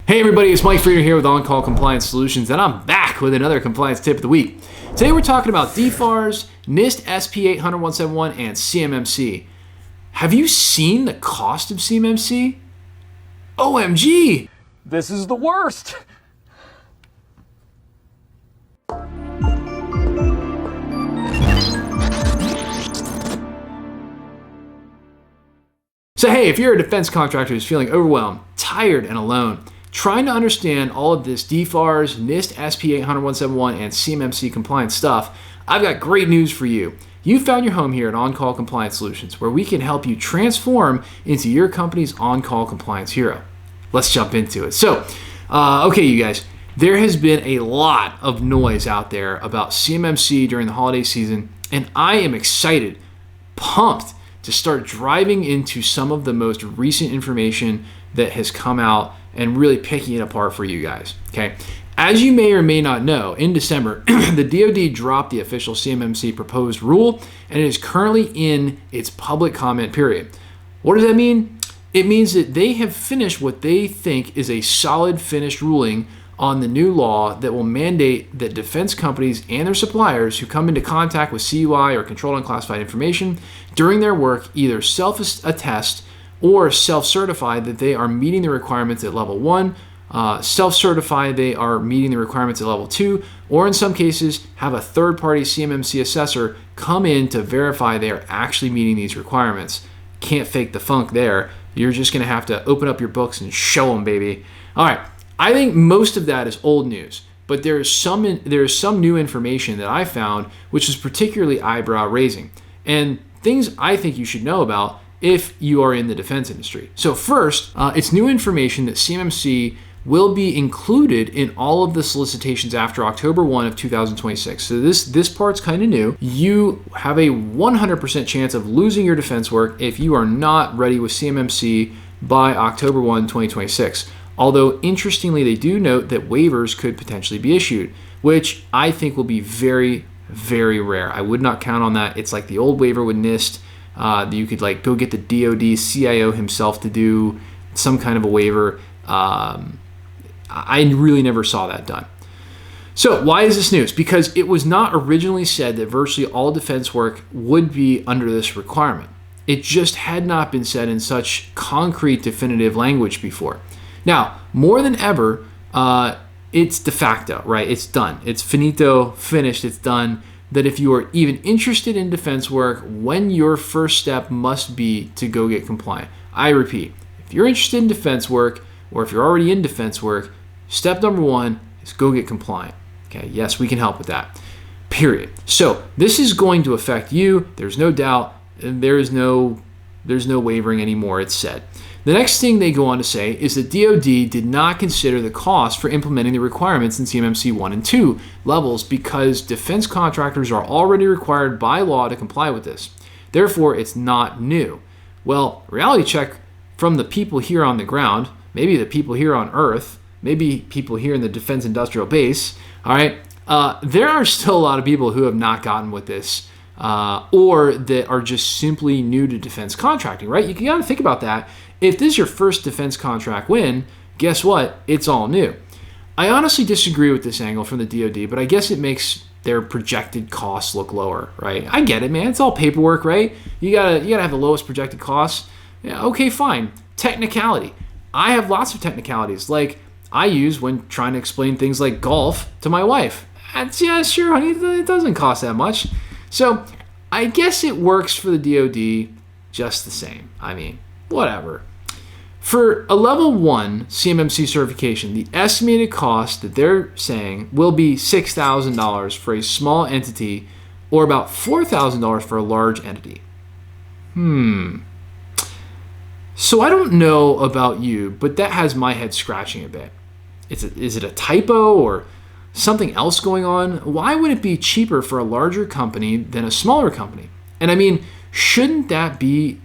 Hey everybody, it's Mike Frieder here with On-Call Compliance Solutions, and I'm back with another compliance tip of the week. Today we're talking about DFARS, NIST SP 800-171, and CMMC. Have you seen the cost of CMMC? OMG! This is the worst! So hey, if you're a defense contractor who's feeling overwhelmed, tired, and alone, trying to understand all of this DFARS, NIST SP 800-171, and CMMC compliance stuff, I've got great news for you. You found your home here at On-Call Compliance Solutions, where we can help you transform into your company's on-call compliance hero. Let's jump into it. So, okay, you guys, there has been a lot of noise out there about CMMC during the holiday season, and I am excited, pumped to start driving into some of the most recent information that has come out and really picking it apart for you guys. Okay, as you may or may not know, in December, the DoD dropped the official CMMC proposed rule, and it is currently in its public comment period. What does that mean? It means that they have finished what they think is a solid finished ruling on the new law that will mandate that defense companies and their suppliers who come into contact with CUI or controlled unclassified information during their work either self-attest or self-certify that they are meeting the requirements at level 1, self-certify they are meeting the requirements at level 2, or in some cases have a third-party CMMC assessor come in to verify they are actually meeting these requirements. Can't fake the funk there. You're just going to have to open up your books and show them, baby. All right, I think most of that is old news, but there is some new information that I found which is particularly eyebrow-raising, and things I think you should know about if you are in the defense industry. So first, it's new information that CMMC will be included in all of the solicitations after October 1 of 2026. So this part's kind of new. You have a 100% chance of losing your defense work if you are not ready with CMMC by October 1, 2026. Although, interestingly, they do note that waivers could potentially be issued, which I think will be very, very rare. I would not count on that. It's like the old waiver with NIST. You could like go get the DoD CIO himself to do some kind of a waiver. I really never saw that done. So why is this news? Because it was not originally said that virtually all defense work would be under this requirement. It just had not been said in such concrete, definitive language before. Now, more than ever, it's de facto, right? It's done. It's finito, finished, it's done. That if you are even interested in defense work, when your first step must be to go get compliant. I repeat, if you're interested in defense work, or if you're already in defense work, step number 1 is go get compliant. Okay, yes, we can help with that. Period. So this is going to affect you. There's no doubt. There's no wavering anymore. It's said. The next thing they go on to say is that DoD did not consider the cost for implementing the requirements in CMMC 1 and 2 levels because defense contractors are already required by law to comply with this. Therefore, it's not new. Well, reality check from the people here on the ground, maybe the people here on Earth, maybe people here in the defense industrial base, all right, there are still a lot of people who have not gotten with this or that are just simply new to defense contracting, right? You got to think about that. If this is your first defense contract win, guess what? It's all new. I honestly disagree with this angle from the DoD, but I guess it makes their projected costs look lower, right? I get it, man. It's all paperwork, right? You gotta have the lowest projected costs. Yeah, okay, fine. Technicality. I have lots of technicalities, like I use when trying to explain things like golf to my wife. Yeah, sure, honey, it doesn't cost that much. So I guess it works for the DoD just the same. I mean, whatever. For a level 1 CMMC certification, the estimated cost that they're saying will be $6,000 for a small entity or about $4,000 for a large entity. So I don't know about you, but that has my head scratching a bit. Is it a typo or something else going on? Why would it be cheaper for a larger company than a smaller company? And I mean, shouldn't that be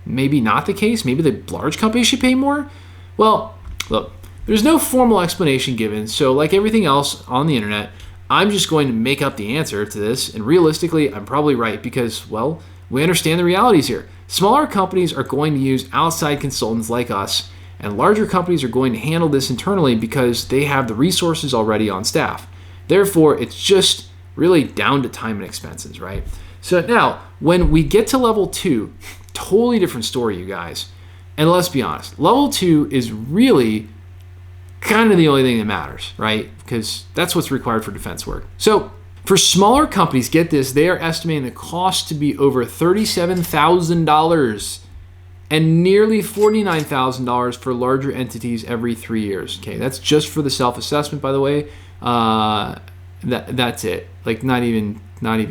maybe not the case? Maybe the large companies should pay more? Well, look, there's no formal explanation given, so like everything else on the internet, I'm just going to make up the answer to this, and realistically, I'm probably right because, well, we understand the realities here. Smaller companies are going to use outside consultants like us, And larger companies are going to handle this internally because they have the resources already on staff. Therefore, it's just really down to time and expenses, right? So now, when we get to level 2, totally different story, you guys. And let's be honest, level 2 is really kind of the only thing that matters, right? Because that's what's required for defense work. So for smaller companies, get this, they are estimating the cost to be over $37,000 and nearly $49,000 for larger entities every 3 years. Okay, that's just for the self-assessment, by the way. That's it. Like not even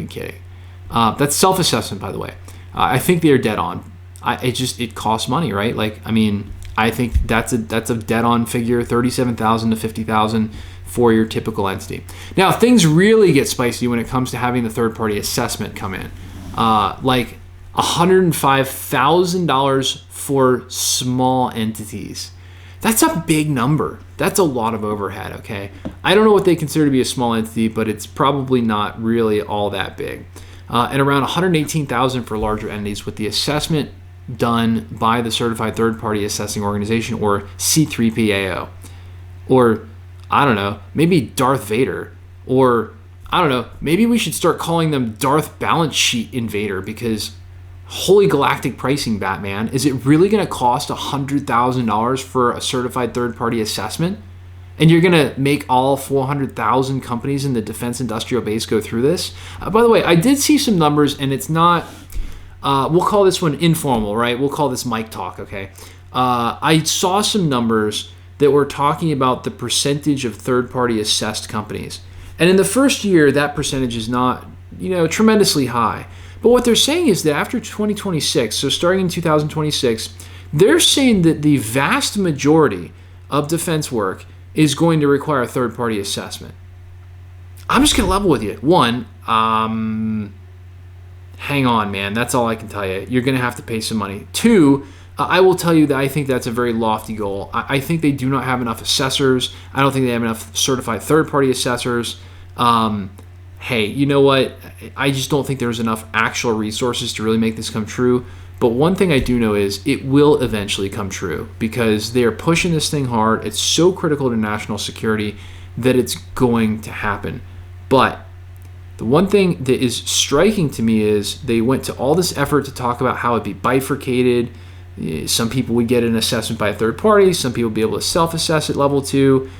kidding. That's self-assessment, by the way. I think they are dead on. It costs money, right? Like, I mean, I think that's a dead on figure, $37,000 to $50,000 for your typical entity. Now, things really get spicy when it comes to having the third-party assessment come in. Like $105,000 for small entities. That's a big number. That's a lot of overhead, okay? I don't know what they consider to be a small entity, but it's probably not really all that big. And around $118,000 for larger entities with the assessment done by the Certified Third-Party Assessing Organization, or C3PAO. Or, I don't know, maybe Darth Vader. Or, I don't know, maybe we should start calling them Darth Balance Sheet Invader, because holy galactic pricing, Batman. Is it really going to cost $100,000 for a certified third-party assessment? And you're going to make all 400,000 companies in the defense industrial base go through this? By the way, I did see some numbers, and it's not, we'll call this one informal, right? We'll call this mic talk, okay? I saw some numbers that were talking about the percentage of third-party assessed companies. And in the first year, that percentage is not, tremendously high. But what they're saying is that after 2026, so starting in 2026, they're saying that the vast majority of defense work is going to require a third-party assessment. I'm just going to level with you. One, hang on, man. That's all I can tell you. You're going to have to pay some money. Two, I will tell you that I think that's a very lofty goal. I think they do not have enough assessors. I don't think they have enough certified third-party assessors. Hey, you know what? I just don't think there's enough actual resources to really make this come true. But one thing I do know is it will eventually come true because they are pushing this thing hard. It's so critical to national security that it's going to happen. But the one thing that is striking to me is they went to all this effort to talk about how it'd be bifurcated. Some people would get an assessment by a third party. Some people would be able to self-assess at level 2.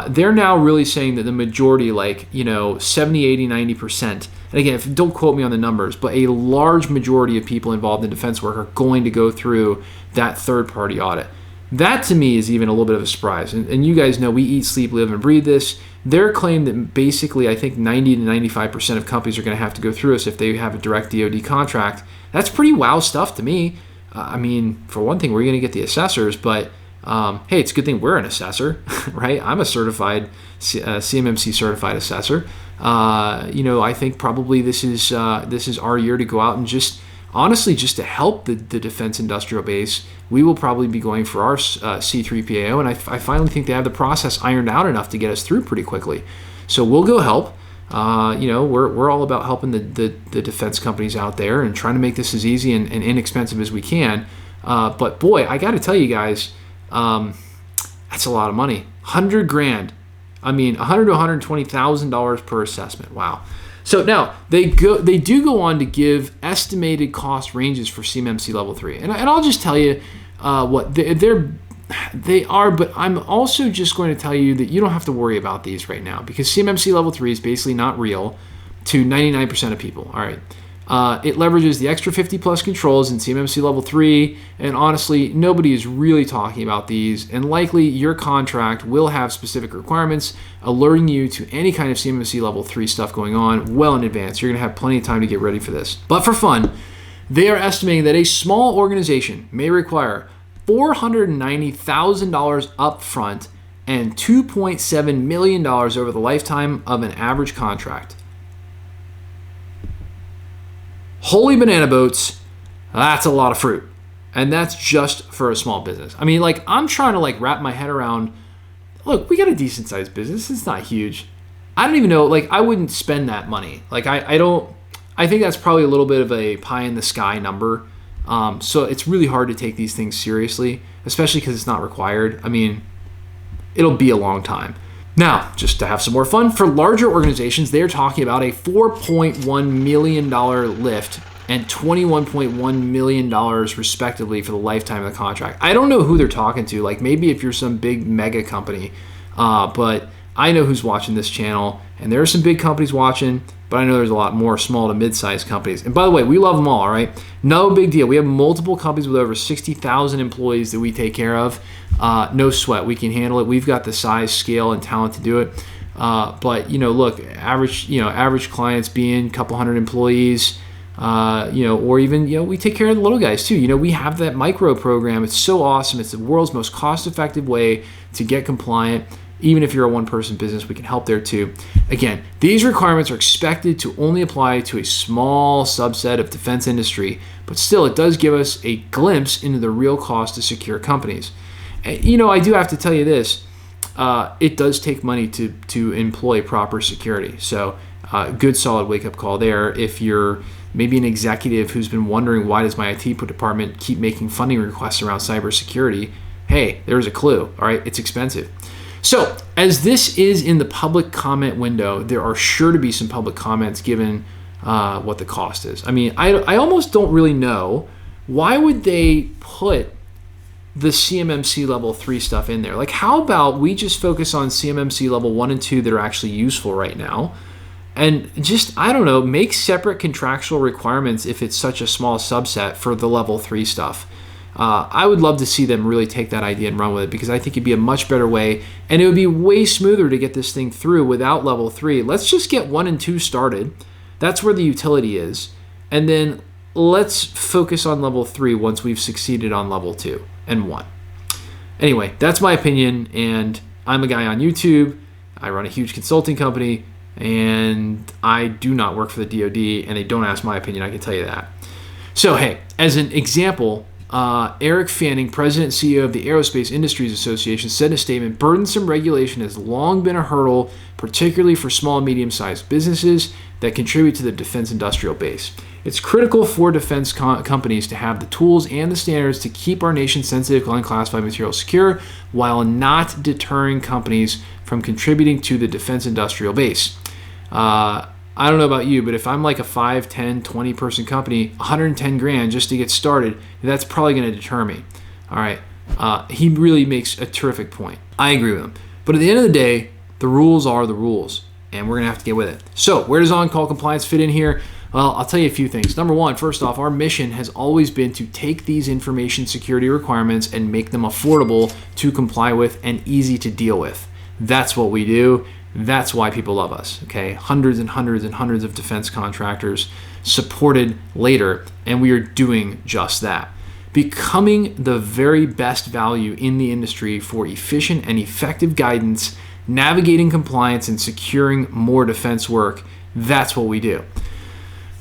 They're now really saying that the majority, 70, 80, 90%, and again, don't quote me on the numbers, but a large majority of people involved in defense work are going to go through that third-party audit. That, to me, is even a little bit of a surprise. And you guys know we eat, sleep, live, and breathe this. Their claim that basically I think 90 to 95% of companies are going to have to go through us if they have a direct DoD contract. That's pretty wow stuff to me. For one thing, we're going to get the assessors, but hey, it's a good thing we're an assessor, right? I'm a certified CMMC certified assessor. I think probably this is our year to go out and just to help the defense industrial base. We will probably be going for our C3PAO, and I finally think they have the process ironed out enough to get us through pretty quickly. So we'll go help. We're all about helping the defense companies out there and trying to make this as easy and inexpensive as we can. But boy, I got to tell you guys, that's a lot of money. $100,000. $100,000 to $120,000 per assessment. Wow. So now they do go on to give estimated cost ranges for CMMC level 3, and I'll just tell you what they are. But I'm also just going to tell you that you don't have to worry about these right now because CMMC level 3 is basically not real to 99% of people. All right. It leverages the extra 50 plus controls in CMMC level 3, and honestly, nobody is really talking about these, and likely your contract will have specific requirements alerting you to any kind of CMMC level 3 stuff going on well in advance. You're going to have plenty of time to get ready for this. But for fun, they are estimating that a small organization may require $490,000 upfront and $2.7 million over the lifetime of an average contract. Holy banana boats, that's a lot of fruit. And that's just for a small business. I'm trying to wrap my head around, look, we got a decent sized business. It's not huge. I don't even know, I wouldn't spend that money. I think that's probably a little bit of a pie in the sky number. So it's really hard to take these things seriously. especially because it's not required. I mean, it'll be a long time. Now, just to have some more fun, for larger organizations, they're talking about a $4.1 million lift and $21.1 million respectively for the lifetime of the contract. I don't know who they're talking to, like maybe if you're some big mega company, but I know who's watching this channel, and there are some big companies watching, but I know there's a lot more small to mid-sized companies. And by the way, we love them all right? No big deal. We have multiple companies with over 60,000 employees that we take care of. No sweat. We can handle it. We've got the size, scale, and talent to do it. But, look, average clients being a couple hundred employees, or even, we take care of the little guys too. We have that micro program. It's so awesome. It's the world's most cost-effective way to get compliant. Even if you're a one-person business, we can help there too. Again, these requirements are expected to only apply to a small subset of defense industry, but still it does give us a glimpse into the real cost to secure companies. I do have to tell you this, it does take money to employ proper security. So good solid wake-up call there. If you're maybe an executive who's been wondering why does my IT department keep making funding requests around cybersecurity, hey, there's a clue, all right? It's expensive. So, as this is in the public comment window, there are sure to be some public comments given what the cost is. I mean, I almost don't really know, why would they put the CMMC level 3 stuff in there? Like, how about we just focus on CMMC level 1 and 2 that are actually useful right now, and just, I don't know, make separate contractual requirements if it's such a small subset for the level 3 stuff. I would love to see them really take that idea and run with it, because I think it'd be a much better way, and it would be way smoother to get this thing through without level 3. Let's just get 1 and 2 started. That's where the utility is. And then let's focus on level 3 once we've succeeded on level 2 and 1. Anyway, that's my opinion, and I'm a guy on YouTube. I run a huge consulting company, and I do not work for the DoD, and they don't ask my opinion, I can tell you that. So, hey, as an example, Eric Fanning, President and CEO of the Aerospace Industries Association, said in a statement, burdensome regulation has long been a hurdle, particularly for small and medium-sized businesses that contribute to the defense industrial base. It's critical for defense companies to have the tools and the standards to keep our nation's sensitive unclassified material secure while not deterring companies from contributing to the defense industrial base. I don't know about you, but if I'm like a 5, 10, 20 person company, 110 grand just to get started, that's probably going to deter me. All right. He really makes a terrific point. I agree with him. But at the end of the day, the rules are the rules, and we're going to have to get with it. So where does on-call compliance fit in here? Well, I'll tell you a few things. Number one, first off, our mission has always been to take these information security requirements and make them affordable to comply with and easy to deal with. That's what we do. That's why people love us, okay? Hundreds and hundreds and hundreds of defense contractors supported later, and we are doing just that. Becoming the very best value in the industry for efficient and effective guidance, navigating compliance, and securing more defense work, that's what we do.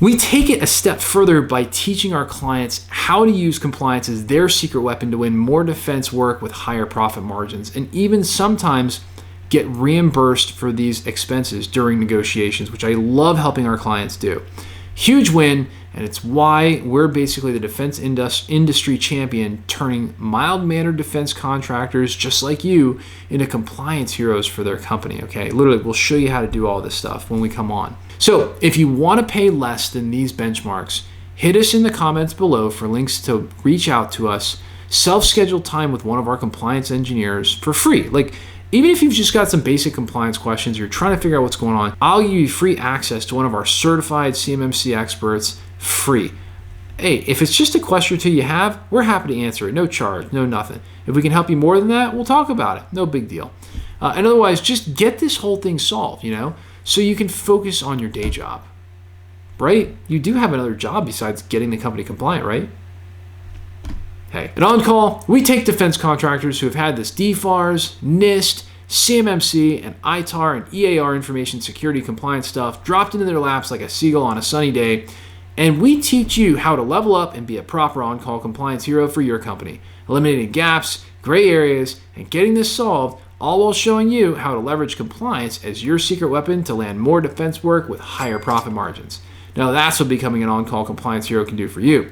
We take it a step further by teaching our clients how to use compliance as their secret weapon to win more defense work with higher profit margins, and even sometimes get reimbursed for these expenses during negotiations, which I love helping our clients do. Huge win, and it's why we're basically the defense industry champion, turning mild-mannered defense contractors just like you into compliance heroes for their company, okay? Literally, we'll show you how to do all this stuff when we come on. So if you want to pay less than these benchmarks, hit us in the comments below for links to reach out to us, self-schedule time with one of our compliance engineers for free. Like, even if you've just got some basic compliance questions, you're trying to figure out what's going on, I'll give you free access to one of our certified CMMC experts, free. Hey, if it's just a question or two you have, we're happy to answer it. No charge, no nothing. If we can help you more than that, we'll talk about it. No big deal. And otherwise, just get this whole thing solved, so you can focus on your day job, right? You do have another job besides getting the company compliant, right? Hey, at On Call, we take defense contractors who have had this DFARS, NIST, CMMC, and ITAR and EAR information security compliance stuff dropped into their laps like a seagull on a sunny day, and we teach you how to level up and be a proper on-call compliance hero for your company, eliminating gaps, gray areas, and getting this solved, all while showing you how to leverage compliance as your secret weapon to land more defense work with higher profit margins. Now that's what becoming an on-call compliance hero can do for you.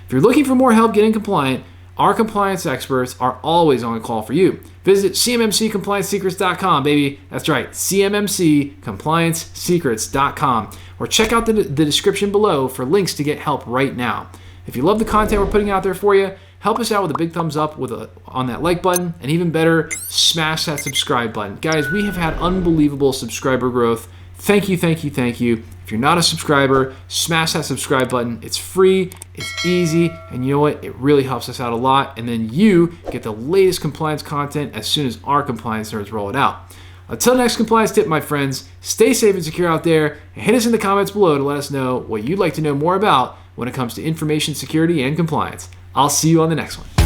If you're looking for more help getting compliant, Our compliance experts are always on call for you. Visit CMMCComplianceSecrets.com, baby. That's right, CMMCComplianceSecrets.com. Or check out the description below for links to get help right now. If you love the content we're putting out there for you, help us out with a big thumbs up on that like button, and even better, smash that subscribe button. Guys, we have had unbelievable subscriber growth. Thank you, thank you, thank you. If you're not a subscriber, smash that subscribe button. It's free, it's easy, and you know what? It really helps us out a lot. And then you get the latest compliance content as soon as our compliance nerds roll it out. Until next compliance tip, my friends, stay safe and secure out there, and hit us in the comments below to let us know what you'd like to know more about when it comes to information security and compliance. I'll see you on the next one.